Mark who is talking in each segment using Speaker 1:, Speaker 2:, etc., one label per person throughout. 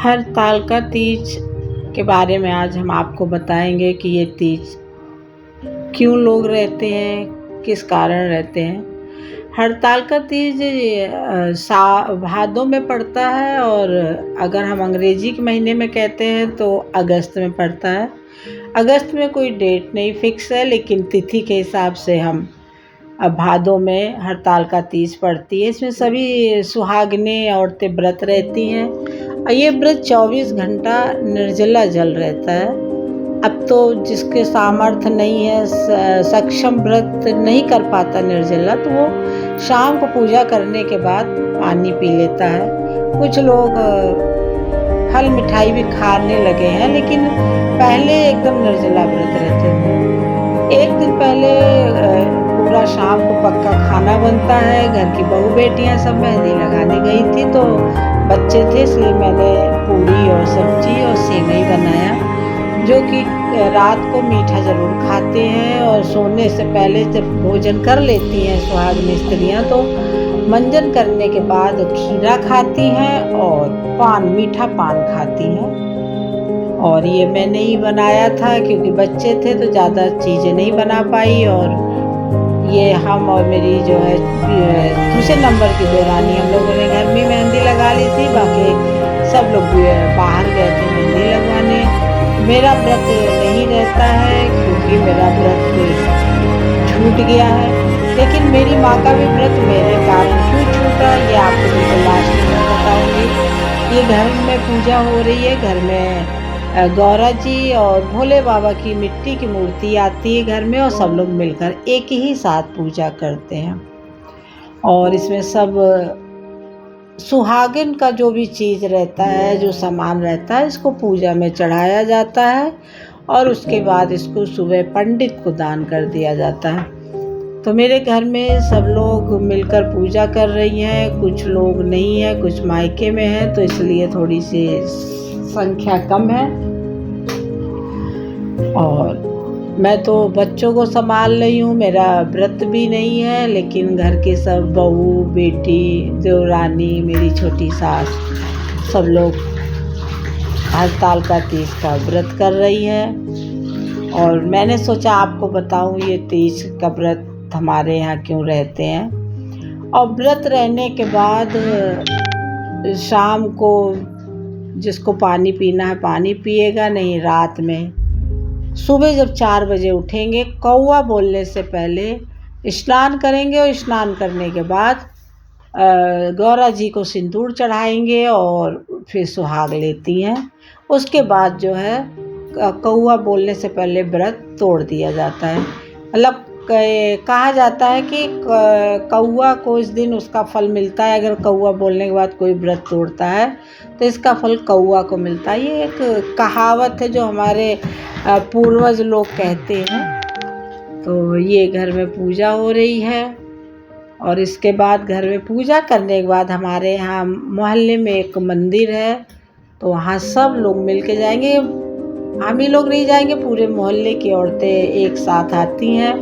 Speaker 1: हरतालिका तीज के बारे में आज हम आपको बताएंगे कि ये तीज क्यों लोग रहते हैं, किस कारण रहते हैं। हरतालिका तीज भादों में पड़ता है और अगर हम अंग्रेजी के महीने में कहते हैं तो अगस्त में पड़ता है। अगस्त में कोई डेट नहीं फिक्स है, लेकिन तिथि के हिसाब से हम भादों में हरतालिका तीज पड़ती है। इसमें सभी सुहागिनें औरतें व्रत रहती हैं और ये व्रत 24 घंटा निर्जला जल रहता है। अब तो जिसके सामर्थ्य नहीं है, सक्षम व्रत नहीं कर पाता निर्जला, तो वो शाम को पूजा करने के बाद पानी पी लेता है। कुछ लोग फल मिठाई भी खाने लगे हैं, लेकिन पहले एकदम निर्जला व्रत रहते थे। एक दिन पहले पूरा शाम को पक्का खाना बनता है। घर की बहू बेटियां सब मेहंदी लगाने गई थी, तो बच्चे थे इसलिए मैंने पूरी और सब्जी और सेवई बनाया, जो कि रात को मीठा ज़रूर खाते हैं और सोने से पहले जब भोजन कर लेती हैं सुहागिन स्त्रियाँ, तो मंजन करने के बाद खीरा खाती हैं और मीठा पान खाती हैं। और ये मैंने ही बनाया था क्योंकि बच्चे थे तो ज़्यादा चीज़ें नहीं बना पाई। और ये हम और मेरी जो है दूसरे नंबर की देवरानी, हम लोगों ने घर में मेहंदी लगा ली थी, बाकी सब लोग बाहर गए थे मेहंदी लगवाने। मेरा व्रत नहीं रहता है क्योंकि मेरा व्रत छूट गया है, लेकिन मेरी माँ का भी व्रत मेरे कारण क्यों छूटा ये आपको बिल्कुल लास्ट में बताऊँगी। ये घर में पूजा हो रही है, घर में गौरा जी और भोले बाबा की मिट्टी की मूर्ति आती है घर में, और सब लोग मिलकर एक ही साथ पूजा करते हैं। और इसमें सब सुहागिन का जो भी चीज़ रहता है, जो सामान रहता है, इसको पूजा में चढ़ाया जाता है और उसके बाद इसको सुबह पंडित को दान कर दिया जाता है। तो मेरे घर में सब लोग मिलकर पूजा कर रही हैं, कुछ लोग नहीं हैं, कुछ मायके में हैं, तो इसलिए थोड़ी सी संख्या कम है। और मैं तो बच्चों को संभाल रही हूँ, मेरा व्रत भी नहीं है, लेकिन घर के सब बहू बेटी देवरानी मेरी छोटी सास सब लोग हरतालिका तीज का व्रत कर रही है। और मैंने सोचा आपको बताऊँ ये तीज का व्रत हमारे यहाँ क्यों रहते हैं। और व्रत रहने के बाद शाम को जिसको पानी पीना है पानी पिएगा, नहीं रात में। सुबह जब 4 बजे उठेंगे, कौवा बोलने से पहले स्नान करेंगे और स्नान करने के बाद गौरा जी को सिंदूर चढ़ाएंगे और फिर सुहाग लेती हैं। उसके बाद जो है कौवा बोलने से पहले व्रत तोड़ दिया जाता है। मतलब कहा जाता है कि कौवा को इस दिन उसका फल मिलता है। अगर कौवा बोलने के बाद कोई व्रत तोड़ता है तो इसका फल कौवा को मिलता है। ये एक कहावत है जो हमारे पूर्वज लोग कहते हैं। तो ये घर में पूजा हो रही है और इसके बाद घर में पूजा करने के बाद हमारे यहाँ मोहल्ले में एक मंदिर है, तो वहाँ सब लोग मिल के जाएंगे। हम ही लोग नहीं जाएंगे, पूरे मोहल्ले की औरतें एक साथ आती हैं।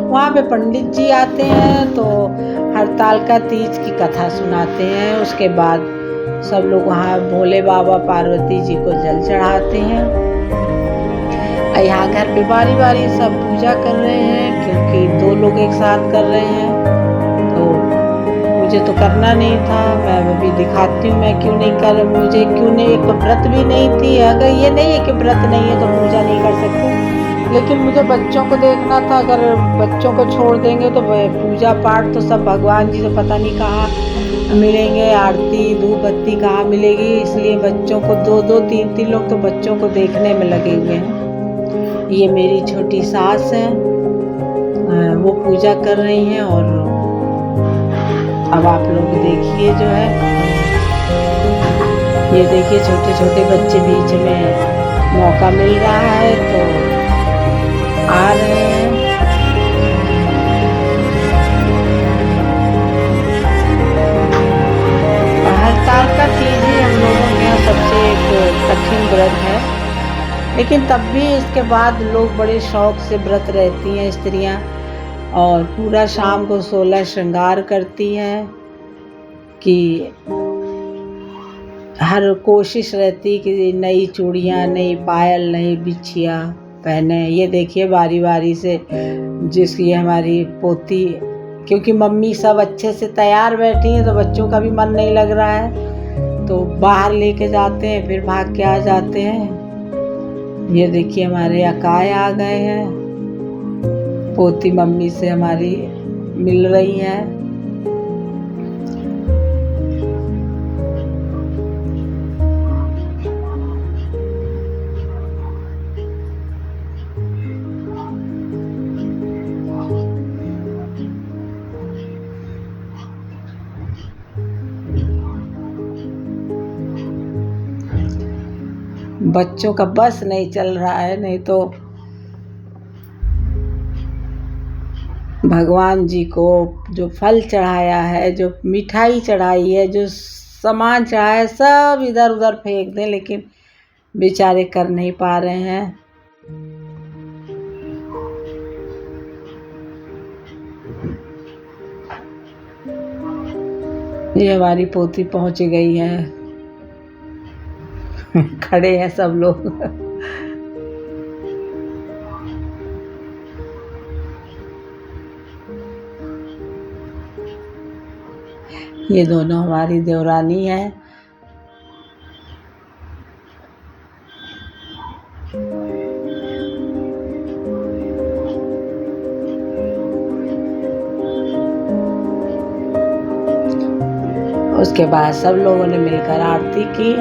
Speaker 1: वहाँ पे पंडित जी आते हैं तो हरतालिका तीज की कथा सुनाते हैं। उसके बाद सब लोग वहाँ भोले बाबा पार्वती जी को जल चढ़ाते हैं। यहाँ घर पे बारी बारी सब पूजा कर रहे हैं, क्योंकि 2 लोग एक साथ कर रहे हैं। तो मुझे तो करना नहीं था, मैं अभी दिखाती हूँ मैं क्यों नहीं कर, मुझे क्यों नहीं, एक व्रत भी नहीं थी। अगर ये नहीं है कि व्रत नहीं है तो पूजा नहीं कर सकते, लेकिन मुझे बच्चों को देखना था। अगर बच्चों को छोड़ देंगे तो पूजा पाठ तो सब भगवान जी तो पता नहीं कहाँ मिलेंगे, आरती धूप बत्ती कहाँ मिलेगी, इसलिए बच्चों को 2-2 3-3 लोग तो बच्चों को देखने में लगे हुए हैं। ये मेरी छोटी सास है, वो पूजा कर रही हैं। और अब आप लोग देखिए जो है, ये देखिए छोटे छोटे बच्चे बीच में मौका मिल रहा है तो आ रहे हैं। हरतालिका तीज ही हम लोगों के यहाँ सबसे एक कठिन व्रत है, लेकिन तब भी इसके बाद लोग बड़े शौक से व्रत रहती हैं स्त्रियाँ, और पूरा शाम को 16 श्रृंगार करती हैं कि हर कोशिश रहती कि नई चूड़ियाँ, नई पायल, नई बिछिया पहने। ये देखिए बारी बारी से जिसकी हमारी पोती, क्योंकि मम्मी सब अच्छे से तैयार बैठी हैं तो बच्चों का भी मन नहीं लग रहा है, तो बाहर लेके जाते हैं, फिर भाग के आ जाते हैं। ये देखिए हमारे अकाय आ गए हैं, पोती मम्मी से हमारी मिल रही है। बच्चों का बस नहीं चल रहा है, नहीं तो भगवान जी को जो फल चढ़ाया है, जो मिठाई चढ़ाई है, जो सामान चढ़ाया है, सब इधर उधर फेंक दें, लेकिन बेचारे कर नहीं पा रहे हैं। ये हमारी पोती पहुंच गई है। खड़े हैं सब लोग। ये दोनों हमारी देवरानी है। उसके बाद सब लोगों ने मिलकर आरती की।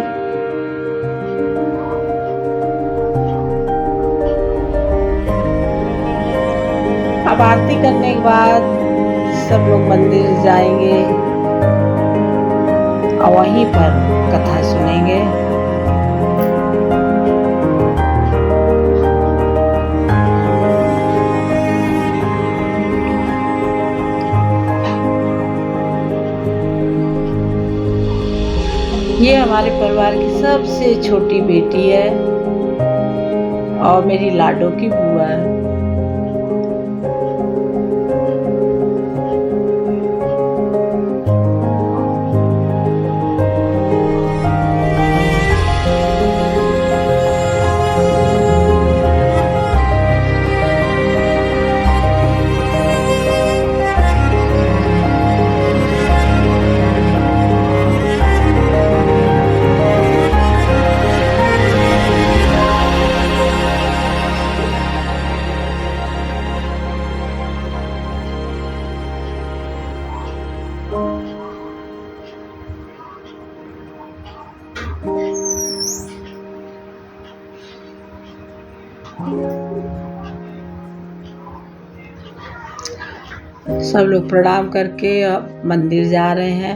Speaker 1: अब आरती करने के बाद सब लोग मंदिर जाएंगे और वहीं पर कथा सुनेंगे। ये हमारे परिवार की सबसे छोटी बेटी है और मेरी लाडो की बुआ है। सब लोग प्रणाम करके अब मंदिर जा रहे हैं।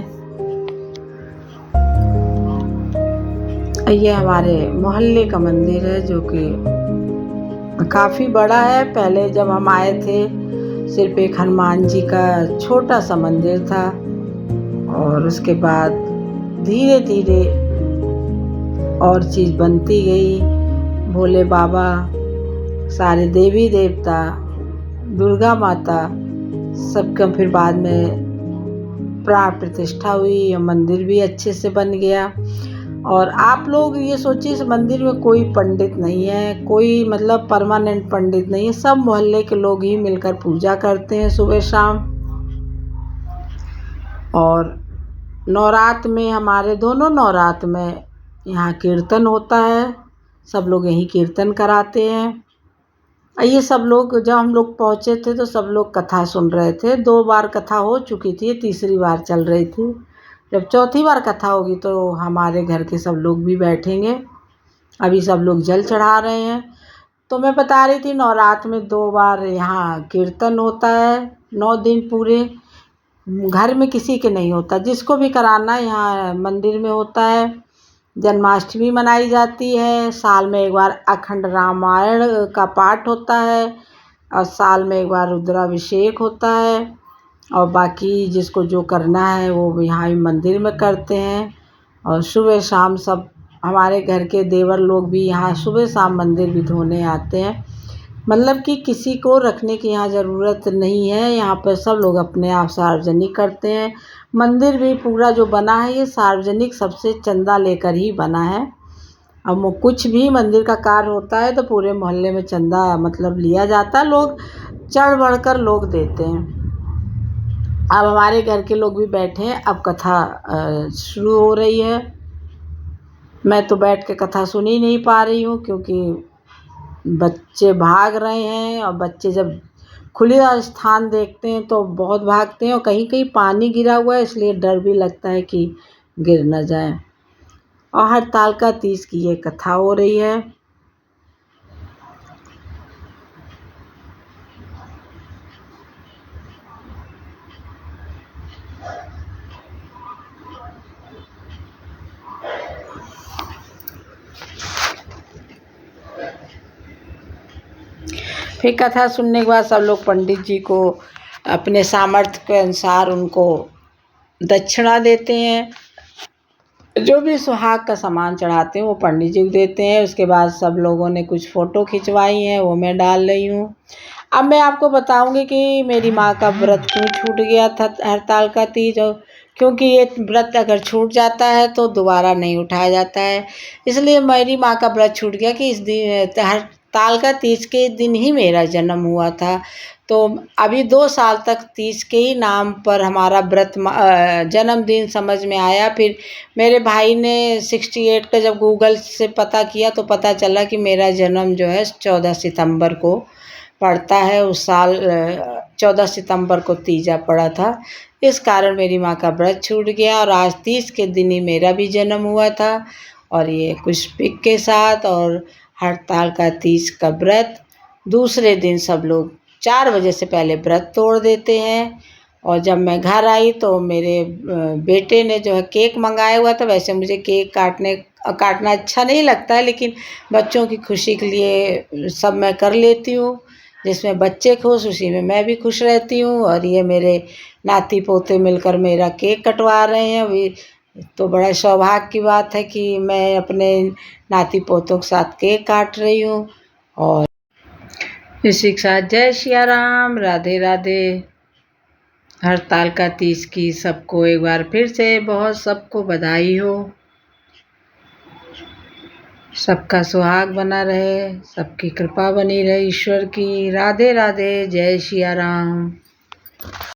Speaker 1: ये हमारे मोहल्ले का मंदिर है जो कि काफ़ी बड़ा है। पहले जब हम आए थे सिर्फ एक हनुमान जी का छोटा सा मंदिर था और उसके बाद धीरे धीरे और चीज़ बनती गई। भोले बाबा, सारे देवी देवता, दुर्गा माता, सबका फिर बाद में प्राण प्रतिष्ठा हुई, मंदिर भी अच्छे से बन गया। और आप लोग ये सोचिए इस मंदिर में कोई पंडित नहीं है, कोई मतलब परमानेंट पंडित नहीं है, सब मोहल्ले के लोग ही मिलकर पूजा करते हैं सुबह शाम। और नवरात्र में हमारे दोनों नवरात्र में यहाँ कीर्तन होता है, सब लोग यहीं कीर्तन कराते हैं। ये सब लोग जब हम लोग पहुँचे थे तो सब लोग कथा सुन रहे थे। 2 बार कथा हो चुकी थी, तीसरी बार चल रही थी। जब चौथी बार कथा होगी तो हमारे घर के सब लोग भी बैठेंगे। अभी सब लोग जल चढ़ा रहे हैं। तो मैं बता रही थी नवरात्र में 2 बार यहाँ कीर्तन होता है, 9 दिन पूरे। घर में किसी के नहीं होता, जिसको भी कराना यहाँ मंदिर में होता है। जन्माष्टमी मनाई जाती है, साल में एक बार अखंड रामायण का पाठ होता है और साल में एक बार रुद्राभिषेक होता है। और बाकी जिसको जो करना है वो यहाँ भी मंदिर में करते हैं। और सुबह शाम सब हमारे घर के देवर लोग भी यहाँ सुबह शाम मंदिर भी धोने आते हैं। मतलब कि किसी को रखने की यहाँ ज़रूरत नहीं है, यहाँ पर सब लोग अपने आप सार्वजनिक करते हैं। मंदिर भी पूरा जो बना है ये सार्वजनिक सबसे चंदा लेकर ही बना है। अब कुछ भी मंदिर का कार्य होता है तो पूरे मोहल्ले में चंदा मतलब लिया जाता है, लोग चढ़ बढ़कर लोग देते हैं। अब हमारे घर के लोग भी बैठे हैं, अब कथा शुरू हो रही है। मैं तो बैठ के कथा सुन ही नहीं पा रही हूँ क्योंकि बच्चे भाग रहे हैं, और बच्चे जब खुला स्थान देखते हैं तो बहुत भागते हैं, और कहीं कहीं पानी गिरा हुआ है इसलिए डर भी लगता है कि गिर न जाए। और हरतालिका तीज की ये कथा हो रही है। फिर कथा सुनने के बाद सब लोग पंडित जी को अपने सामर्थ्य के अनुसार उनको दक्षिणा देते हैं। जो भी सुहाग का सामान चढ़ाते हैं वो पंडित जी को देते हैं। उसके बाद सब लोगों ने कुछ फ़ोटो खिंचवाई हैं, वो मैं डाल रही हूँ। अब मैं आपको बताऊंगी कि मेरी माँ का व्रत क्यों छूट गया था हरतालिका तीज, और क्योंकि ये व्रत अगर छूट जाता है तो दोबारा नहीं उठाया जाता है। इसलिए मेरी माँ का व्रत छूट गया कि इस दिन हरतालिका तीज के दिन ही मेरा जन्म हुआ था। तो अभी 2 साल तक तीज के ही नाम पर हमारा व्रत जन्मदिन समझ में आया। फिर मेरे भाई ने 68 का जब गूगल से पता किया तो पता चला कि मेरा जन्म जो है 14 सितंबर को पड़ता है। उस साल 14 सितंबर को तीजा पड़ा था, इस कारण मेरी माँ का व्रत छूट गया। और आज तीज के दिन ही मेरा भी जन्म हुआ था। और ये कुछ पिक के साथ और हड़तालिका तीज का व्रत दूसरे दिन सब लोग 4 बजे से पहले व्रत तोड़ देते हैं। और जब मैं घर आई तो मेरे बेटे ने जो है केक मंगाया हुआ था। वैसे मुझे केक काटना अच्छा नहीं लगता है, लेकिन बच्चों की खुशी के लिए सब मैं कर लेती हूँ। जिसमें बच्चे खुश उसी में मैं भी खुश रहती हूँ। और ये मेरे नाती पोते मिलकर मेरा केक कटवा रहे हैं अभी। तो बड़ा सौभाग्य की बात है कि मैं अपने नाती पोतों के साथ केक काट रही हूँ। और इसी के साथ जय सिया राम, राधे राधे। हरतालिका तीज की सबको एक बार फिर से बहुत सबको बधाई हो। सबका सुहाग बना रहे, सबकी कृपा बनी रहे ईश्वर की। राधे राधे, जय सिया राम।